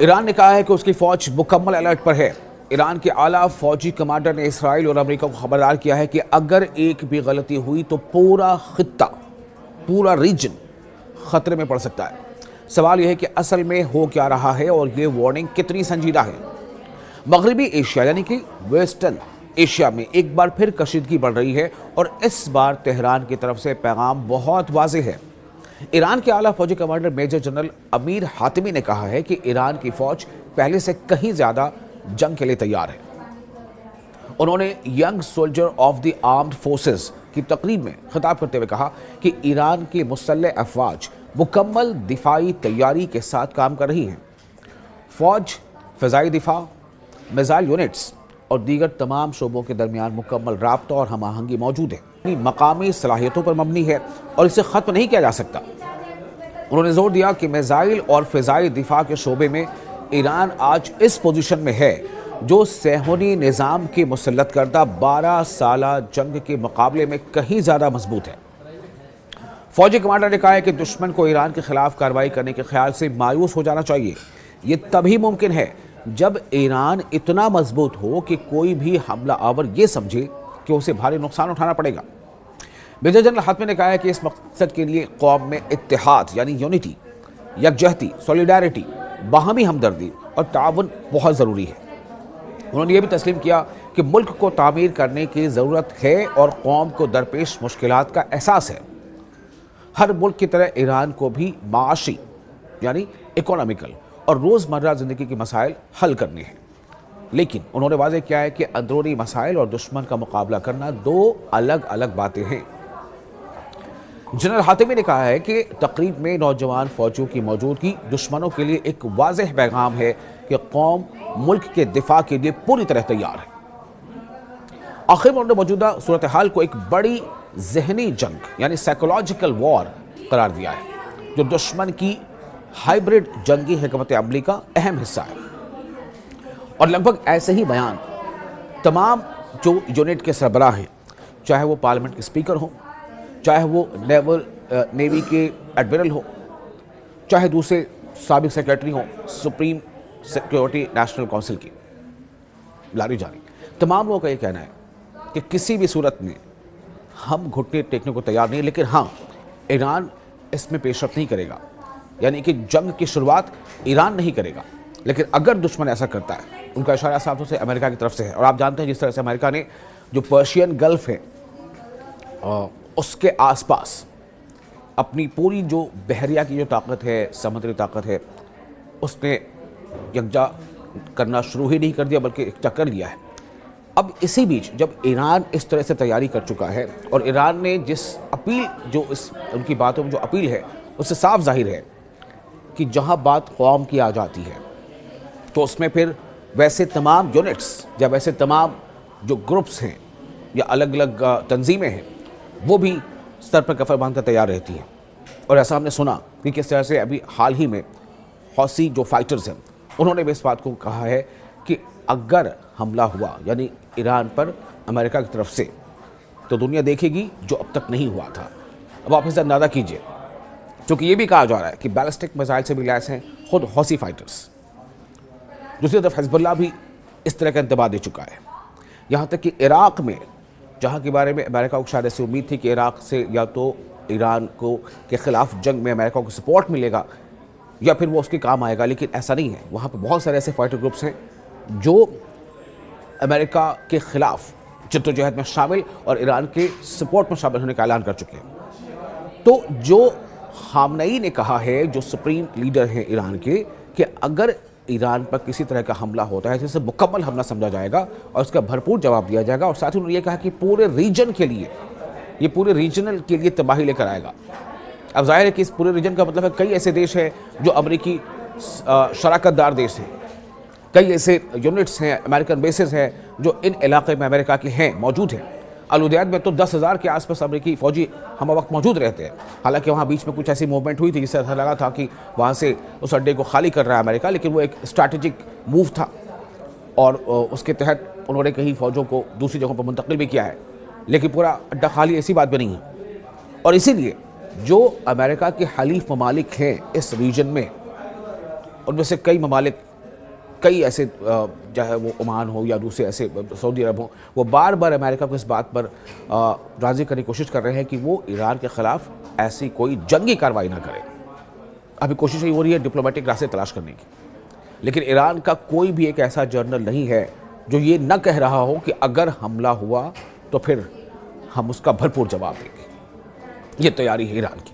ایران نے کہا ہے کہ اس کی فوج مکمل الرٹ پر ہے۔ ایران کے اعلیٰ فوجی کمانڈر نے اسرائیل اور امریکہ کو خبردار کیا ہے کہ اگر ایک بھی غلطی ہوئی تو پورا خطہ، پورا ریجن خطرے میں پڑ سکتا ہے۔ سوال یہ ہے کہ اصل میں ہو کیا رہا ہے اور یہ وارننگ کتنی سنجیدہ ہے۔ مغربی ایشیا یعنی کہ ویسٹرن ایشیا میں ایک بار پھر کشیدگی بڑھ رہی ہے اور اس بار تہران کی طرف سے پیغام بہت واضح ہے۔ ایران کے اعلیٰ فوجی کمانڈر میجر جنرل امیر حاتمی نے کہا ہے کہ ایران کی فوج پہلے سے کہیں زیادہ جنگ کے لیے تیار ہے۔ انہوں نے young soldier of the armed forces کی تقریب میں خطاب کرتے ہوئے کہا کہ ایران کی مسلح افواج مکمل دفاعی تیاری کے ساتھ کام کر رہی ہیں۔ فوج، فضائی دفاع، میزائل یونٹس اور دیگر تمام شعبوں کے درمیان مکمل رابطہ اور ہم آہنگی موجود ہے، مقامی صلاحیتوں پر مبنی ہے اور اسے ختم نہیں کیا جا سکتا۔ انہوں نے زور دیا کہ میزائل اور فضائی دفاع کے شعبے میں ایران آج اس پوزیشن میں ہے جو صہیونی نظام کی مسلط کردہ 12 سالہ جنگ کے مقابلے میں کہیں زیادہ مضبوط ہے۔ فوجی کمانڈر نے کہا ہے کہ دشمن کو ایران کے خلاف کارروائی کرنے کے خیال سے مایوس ہو جانا چاہیے۔ یہ تبھی ممکن ہے جب ایران اتنا مضبوط ہو کہ کوئی بھی حملہ آور یہ سمجھے کہ اسے بھاری نقصان اٹھانا پڑے گا۔ میجر جنرل حاتمی نے کہا ہے کہ اس مقصد کے لیے قوم میں اتحاد یعنی یونٹی، یکجہتی، سولیڈیرٹی، باہمی ہمدردی اور تعاون بہت ضروری ہے۔ انہوں نے یہ بھی تسلیم کیا کہ ملک کو تعمیر کرنے کی ضرورت ہے اور قوم کو درپیش مشکلات کا احساس ہے۔ ہر ملک کی طرح ایران کو بھی معاشی یعنی اکونومیکل اور روزمرہ زندگی کے مسائل حل کرنے ہیں، لیکن انہوں نے واضح کیا ہے کہ اندرونی مسائل اور دشمن کا مقابلہ کرنا دو الگ الگ باتیں ہیں۔ جنرل حاتمی نے کہا ہے کہ تقریب میں نوجوان فوجیوں کی موجودگی دشمنوں کے لیے ایک واضح پیغام ہے کہ قوم ملک کے دفاع کے لیے پوری طرح تیار ہے۔ آخر میں انہوں نے موجودہ صورتحال کو ایک بڑی ذہنی جنگ یعنی سائیکولوجیکل وار قرار دیا ہے جو دشمن کی ہائبرڈ جنگی حکمت عملی کا اہم حصہ ہے، اور لگ بھگ ایسے ہی بیان تمام جو یونٹ کے سربراہ ہیں، چاہے وہ پارلیمنٹ کے سپیکر ہوں، چاہے وہ نیوی کے ایڈمرل ہوں، چاہے دوسرے سابق سیکریٹری ہوں سپریم سیکیورٹی نیشنل کونسل کی، لاری جاری تمام لوگوں کا یہ کہنا ہے کہ کسی بھی صورت میں ہم گھٹنے ٹیکنے کو تیار نہیں، لیکن ہاں ایران اس میں پیش رفت نہیں کرے گا، یعنی کہ جنگ کی شروعات ایران نہیں کرے گا، لیکن اگر دشمن ایسا کرتا ہے ان کا اشارہ صاف طور سے امریکہ کی طرف سے ہے۔ اور آپ جانتے ہیں جس طرح سے امریکہ نے جو پرشین گلف ہے اس کے آس پاس اپنی پوری جو بحریہ کی جو طاقت ہے، سمندری طاقت ہے، اس نے یکجا کرنا شروع ہی نہیں کر دیا بلکہ یکجا کر لیا ہے۔ اب اسی بیچ جب ایران اس طرح سے تیاری کر چکا ہے اور ایران نے جس اپیل جو ان کی باتوں میں جو اپیل ہے اس سے صاف ظاہر ہے کہ جہاں بات قوم کی آ جاتی ہے تو اس میں پھر ویسے تمام یونٹس یا ویسے تمام جو گروپس ہیں یا الگ الگ تنظیمیں ہیں وہ بھی سر پر کفر باندھ کر تیار رہتی ہیں۔ اور ایسا ہم نے سنا کہ کس طرح سے ابھی حال ہی میں حوثی جو فائٹرز ہیں انہوں نے بھی اس بات کو کہا ہے کہ اگر حملہ ہوا یعنی ایران پر امریکہ کی طرف سے تو دنیا دیکھے گی جو اب تک نہیں ہوا تھا۔ اب آپ اسے اندازہ کیجئے، چونکہ یہ بھی کہا جا رہا ہے کہ بیلسٹک میزائل سے بھی لیس ہیں خود حوثی فائٹرز۔ دوسری طرف حزب اللہ بھی اس طرح کا انتباہ دے چکا ہے، یہاں تک کہ عراق میں جہاں کے بارے میں امریکہ کو شاید ایسی امید تھی کہ عراق سے یا تو ایران کو کے خلاف جنگ میں امریکہ کو سپورٹ ملے گا یا پھر وہ اس کے کام آئے گا، لیکن ایسا نہیں ہے۔ وہاں پہ بہت سارے ایسے فائٹر گروپس ہیں جو امریکہ کے خلاف جدوجہد میں شامل اور ایران کے سپورٹ میں شامل ہونے کا اعلان کر چکے ہیں۔ تو جو خامنئی نے کہا ہے، جو سپریم لیڈر ہیں ایران کے، کہ اگر ایران پر کسی طرح کا حملہ ہوتا ہے جسے مکمل حملہ سمجھا جائے گا اور اس کا بھرپور جواب دیا جائے گا، اور ساتھ ہی انہوں نے یہ کہا کہ پورے ریجن کے لیے، یہ پورے ریجنل کے لیے تباہی لے کر آئے گا۔ اب ظاہر ہے کہ اس پورے ریجن کا مطلب ہے کئی ایسے دیش ہیں جو امریکی شراکت دار دیش ہیں، کئی ایسے یونٹس ہیں، امریکن بیسز ہیں جو ان علاقے میں امریکہ کے ہیں، موجود ہیں۔ الودیعت میں تو 10,000 کے آس پاس امریکی فوجی ہم وقت موجود رہتے ہیں، حالانکہ وہاں بیچ میں کچھ ایسی موومنٹ ہوئی تھی جس سے ایسا لگا تھا کہ وہاں سے اس اڈے کو خالی کر رہا ہے امریکہ، لیکن وہ ایک اسٹریٹجک موو تھا اور اس کے تحت انہوں نے کہیں فوجوں کو دوسری جگہوں پر منتقل بھی کیا ہے، لیکن پورا اڈا خالی ایسی بات بھی نہیں ہے۔ اور اسی لیے جو امریکہ کے حلیف ممالک ہیں اس ریجن میں، ان میں سے کئی ممالک کئی ایسے چاہے وہ عمان ہو یا دوسرے ایسے سعودی عرب ہوں، وہ بار بار امریکہ کو اس بات پر راضی کرنے کی کوشش کر رہے ہیں کہ وہ ایران کے خلاف ایسی کوئی جنگی کارروائی نہ کرے۔ ابھی کوشش یہ ہو رہی ہے ڈپلومیٹک راستے تلاش کرنے کی، لیکن ایران کا کوئی بھی ایک ایسا جرنل نہیں ہے جو یہ نہ کہہ رہا ہو کہ اگر حملہ ہوا تو پھر ہم اس کا بھرپور جواب دیں گے۔ یہ تیاری ہے ایران کی۔